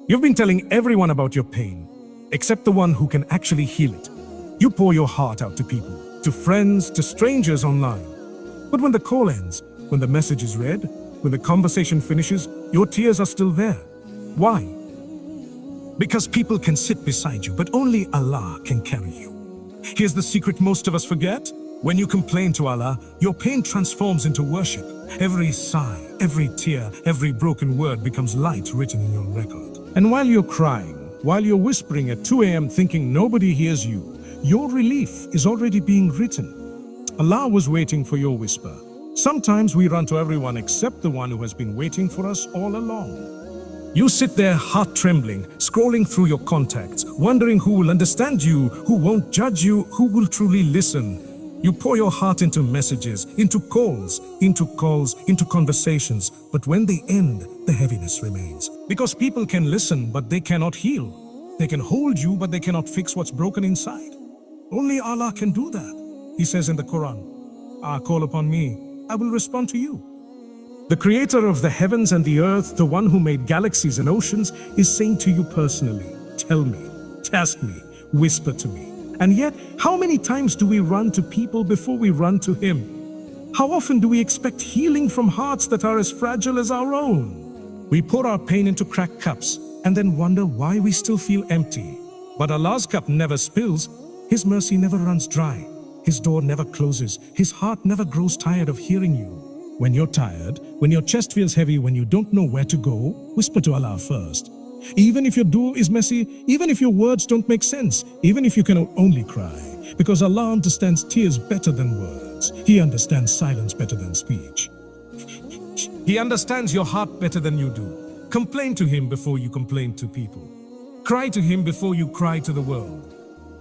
You've been telling everyone about your pain, except the one who can actually heal it. You pour your heart out to people, to friends, to strangers online. But when the call ends, when the message is read, when the conversation finishes, your tears are still there. Why? Because people can sit beside you, but only Allah can carry you. Here's the secret most of us forget. When you complain to Allah, your pain transforms into worship. Every sigh, every tear, every broken word becomes light written in your record. And while you're crying, while you're whispering at 2 a.m. thinking nobody hears you, your relief is already being written. Allah was waiting for your whisper. Sometimes we run to everyone except the one who has been waiting for us all along. You sit there heart trembling, scrolling through your contacts, wondering who will understand you, who won't judge you, who will truly listen. You pour your heart into messages, into calls, into conversations, but when they end, the heaviness remains. Because people can listen, but they cannot heal. They can hold you, but they cannot fix what's broken inside. Only Allah can do that. He says in the Qur'an, call upon me, I will respond to you. The creator of the heavens and the earth, the one who made galaxies and oceans, is saying to you personally, tell me, task me, whisper to me. And yet, how many times do we run to people before we run to Him? How often do we expect healing from hearts that are as fragile as our own? We pour our pain into cracked cups and then wonder why we still feel empty. But Allah's cup never spills. His mercy never runs dry. His door never closes. His heart never grows tired of hearing you. When you're tired, when your chest feels heavy, when you don't know where to go, whisper to Allah first. Even if your dua is messy, even if your words don't make sense, even if you can only cry, because Allah understands tears better than words. He understands silence better than speech. He understands your heart better than you do. Complain to Him before you complain to people. Cry to Him before you cry to the world.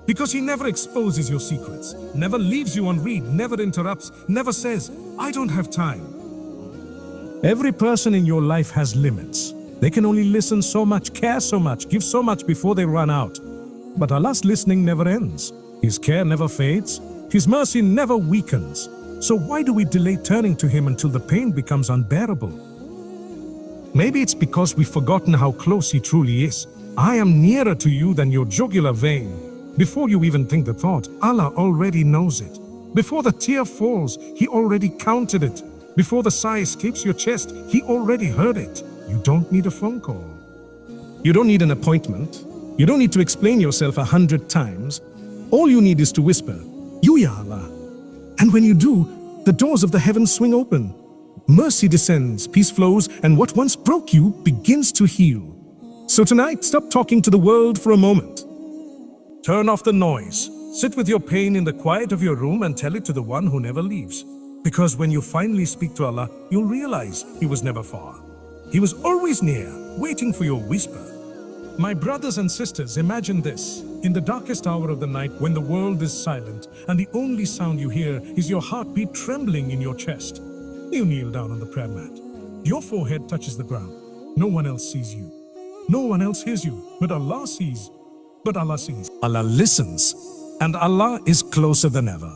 Because He never exposes your secrets, never leaves you unread, never interrupts, never says, I don't have time. Every person in your life has limits. They can only listen so much, care so much, give so much before they run out. But Allah's listening never ends. His care never fades. His mercy never weakens. So why do we delay turning to Him until the pain becomes unbearable? Maybe it's because we've forgotten how close He truly is. I am nearer to you than your jugular vein. Before you even think the thought, Allah already knows it. Before the tear falls, He already counted it. Before the sigh escapes your chest, He already heard it. You don't need a phone call. You don't need an appointment. You don't need to explain yourself 100 times. All you need is to whisper, You, Ya Allah. And when you do, the doors of the heavens swing open. Mercy descends, peace flows, and what once broke you begins to heal. So tonight, stop talking to the world for a moment. Turn off the noise. Sit with your pain in the quiet of your room and tell it to the one who never leaves. Because when you finally speak to Allah, you'll realize He was never far. He was always near, waiting for your whisper. My brothers and sisters, imagine this. In the darkest hour of the night, when the world is silent, and the only sound you hear is your heartbeat trembling in your chest, you kneel down on the prayer mat. Your forehead touches the ground. No one else sees you. No one else hears you, but Allah sees. But Allah sees. Allah listens, and Allah is closer than ever.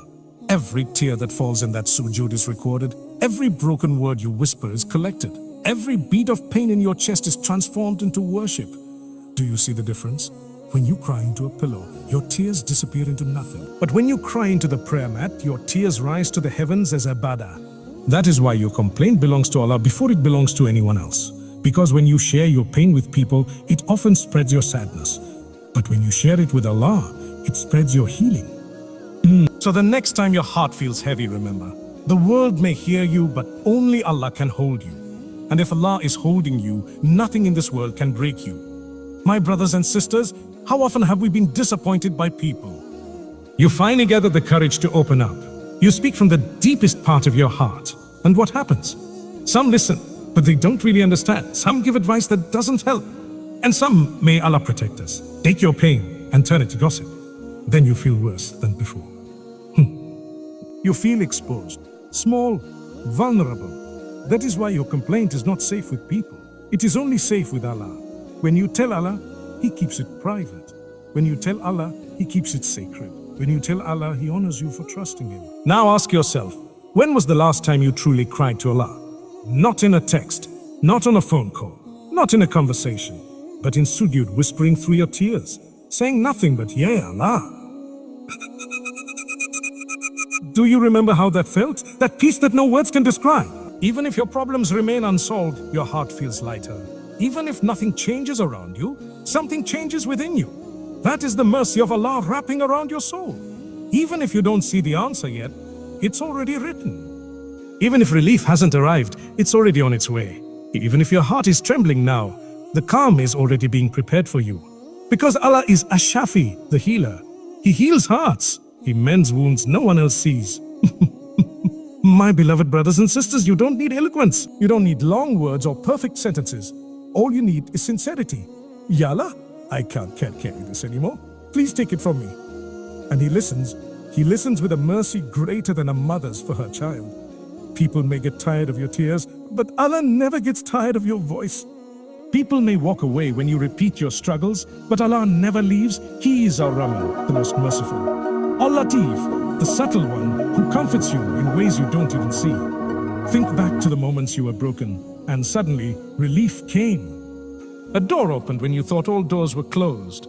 Every tear that falls in that sujood is recorded. Every broken word you whisper is collected. Every beat of pain in your chest is transformed into worship. Do you see the difference? When you cry into a pillow, your tears disappear into nothing. But when you cry into the prayer mat, your tears rise to the heavens as ibadah. That is why your complaint belongs to Allah before it belongs to anyone else. Because when you share your pain with people, it often spreads your sadness. But when you share it with Allah, it spreads your healing. So the next time your heart feels heavy, remember, the world may hear you, but only Allah can hold you. And if Allah is holding you, nothing in this world can break you. My brothers and sisters, how often have we been disappointed by people? You finally gather the courage to open up. You speak from the deepest part of your heart. And what happens? Some listen, but they don't really understand. Some give advice that doesn't help. And some, may Allah protect us, take your pain and turn it to gossip. Then you feel worse than before. You feel exposed, small, vulnerable. That is why your complaint is not safe with people. It is only safe with Allah. When you tell Allah, He keeps it private. When you tell Allah, He keeps it sacred. When you tell Allah, He honors you for trusting Him. Now ask yourself, when was the last time you truly cried to Allah? Not in a text, not on a phone call, not in a conversation. but in sujood, whispering through your tears, saying nothing but, Ya Allah. Do you remember how that felt? That peace that no words can describe. Even if your problems remain unsolved, your heart feels lighter. Even if nothing changes around you, something changes within you. That is the mercy of Allah wrapping around your soul. Even if you don't see the answer yet, it's already written. Even if relief hasn't arrived, it's already on its way. Even if your heart is trembling now, the calm is already being prepared for you. Because Allah is Ash-Shafi, the healer. He heals hearts. He mends wounds no one else sees. My beloved brothers and sisters, you don't need eloquence. You don't need long words or perfect sentences. All you need is sincerity. Ya Allah, I can't carry this anymore. Please take it from me. And He listens. He listens with a mercy greater than a mother's for her child. People may get tired of your tears, but Allah never gets tired of your voice. People may walk away when you repeat your struggles, but Allah never leaves. He is our Rahman, the most merciful. Al-Latif, the subtle one who comforts you in ways you don't even see. Think back to the moments you were broken, and suddenly relief came. A door opened when you thought all doors were closed.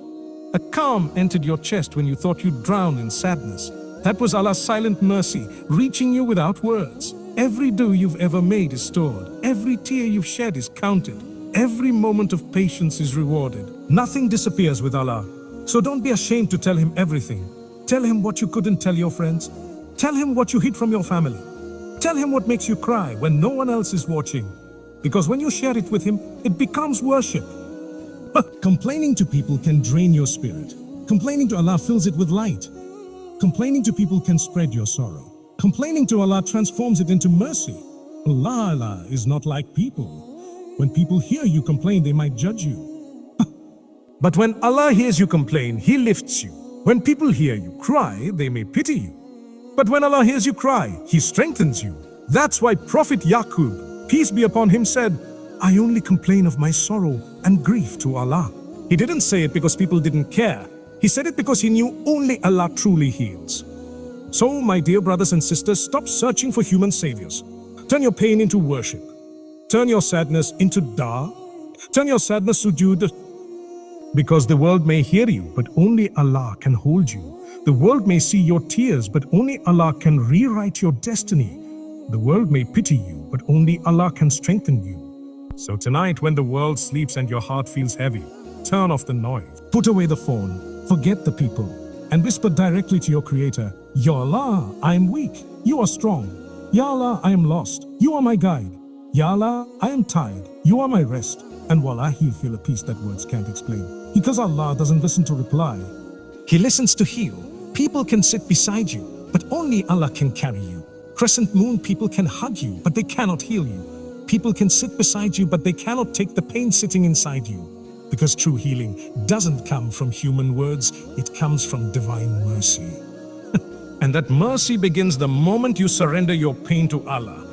A calm entered your chest when you thought you'd drown in sadness. That was Allah's silent mercy, reaching you without words. Every do you've ever made is stored. Every tear you've shed is counted. Every moment of patience is rewarded. Nothing disappears with Allah. So don't be ashamed to tell Him everything. Tell Him what you couldn't tell your friends. Tell Him what you hid from your family. Tell Him what makes you cry when no one else is watching. Because when you share it with Him, it becomes worship. Complaining to people can drain your spirit. Complaining to Allah fills it with light. Complaining to people can spread your sorrow. Complaining to Allah transforms it into mercy. Allah is not like people. When people hear you complain, they might judge you. But when Allah hears you complain, He lifts you. When people hear you cry, they may pity you. But when Allah hears you cry, He strengthens you. That's why Prophet Yaqub, peace be upon him, said, I only complain of my sorrow and grief to Allah. He didn't say it because people didn't care. He said it because he knew only Allah truly heals. So, my dear brothers and sisters, stop searching for human saviors. Turn your pain into worship. Turn your sadness into dua. Turn your sadness to sujood. Because the world may hear you, but only Allah can hold you. The world may see your tears, but only Allah can rewrite your destiny. The world may pity you, but only Allah can strengthen you. So tonight, when the world sleeps and your heart feels heavy, turn off the noise. Put away the phone, forget the people, and whisper directly to your Creator, Ya Allah, I am weak, You are strong. Ya Allah, I am lost, You are my guide. Ya Allah, I am tired, You are my rest. And wallahi, you'll feel a peace that words can't explain. Because Allah doesn't listen to reply. He listens to heal. People can sit beside you, but only Allah can carry you. Crescent moon people can hug you, but they cannot heal you. People can sit beside you, but they cannot take the pain sitting inside you. Because true healing doesn't come from human words, it comes from divine mercy. And that mercy begins the moment you surrender your pain to Allah.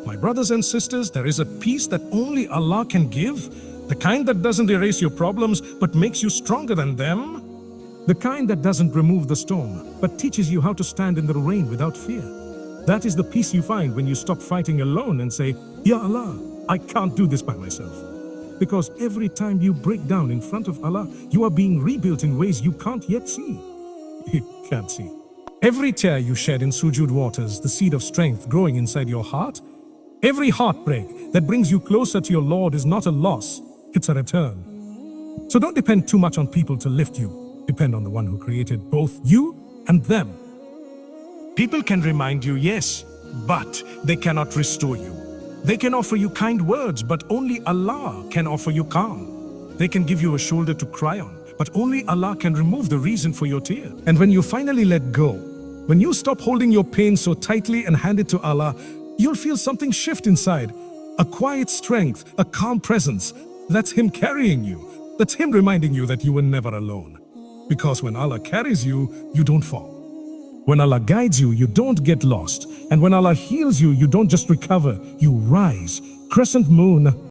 My brothers and sisters, there is a peace that only Allah can give. The kind that doesn't erase your problems, but makes you stronger than them. The kind that doesn't remove the storm, but teaches you how to stand in the rain without fear. That is the peace you find when you stop fighting alone and say, Ya Allah, I can't do this by myself. Because every time you break down in front of Allah, you are being rebuilt in ways you can't yet see. You can't see. Every tear you shed in sujood waters the seed of strength growing inside your heart. Every heartbreak that brings you closer to your Lord is not a loss, it's a return. So don't depend too much on people to lift you. Depend on the one who created both you and them. People can remind you, yes, but they cannot restore you. They can offer you kind words, but only Allah can offer you calm. They can give you a shoulder to cry on, but only Allah can remove the reason for your tear. And when you finally let go, when you stop holding your pain so tightly and hand it to Allah, you'll feel something shift inside. A quiet strength, a calm presence. That's Him carrying you. That's Him reminding you that you were never alone. Because when Allah carries you, you don't fall. When Allah guides you, you don't get lost. And when Allah heals you, you don't just recover, you rise. Crescent moon.